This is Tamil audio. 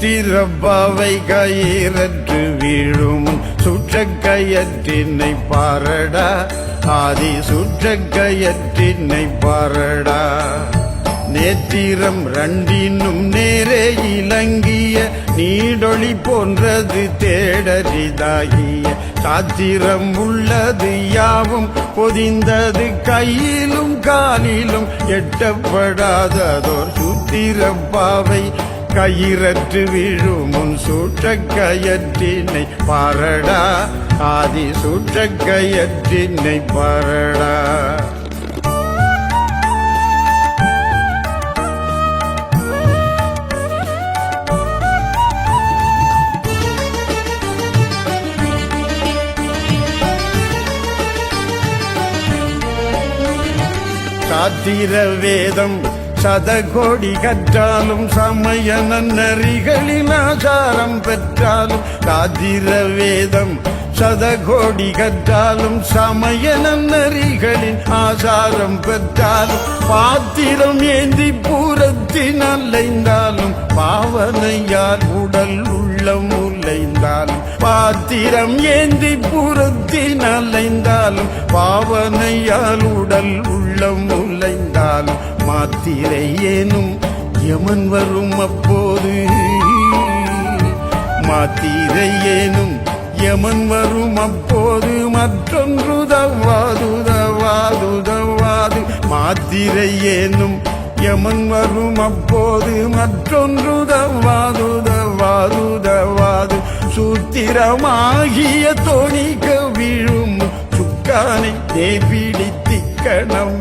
சுற்றிரப்பாவை கயிறற்று வீழும் சுற்ற கயற்றினை பாரடா ஆதி சுற்ற கயற்றினை பாரடா நேத்திரம் ரண்டினும் நேரே இலங்கிய நீடொளி போன்றது தேடரிதாகிய சாத்திரம் உள்ளது யாவும் பொதிந்தது கையிலும் காலிலும் எட்டப்படாததோர் சுத்திரப்பாவை கயிறற்று விழுமுன் சூற்ற கயற்றினை பாரடா ஆதி சூற்ற கயற்றினை பாரடா சாத்திர வேதம் சதகோடி கற்றாலும் சமய நன்னறிகளின் ஆசாரம் பெற்றாலும் சாத்திர வேதம் சதகோடி கற்றாலும் சமய நன்னறிகளின் ஆசாரம் பெற்றாலும் பாத்திரம் ஏந்தி பூரத்தினால் அலைந்தாலும் பாவனையால் உடல் உள்ளம் உலைந்தாலும் பாத்திரம் ஏந்தி பூரத்தினால் அலைந்தாலும் பாவனையால் உடல் உள்ளம் உலைந்தாலும் மாத்திரை ஏனும் யமன் வரும் அப்போது மாத்திரை ஏனும் யமன் வரும் அப்போது மற்றொன்று தவாது மாத்திரை ஏனும் யமன் வரும் அப்போது மற்றொன்று தவாது சூத்திரமாகிய தோணிக்க விழும் சுக்கானை பிடித்திக்கணம்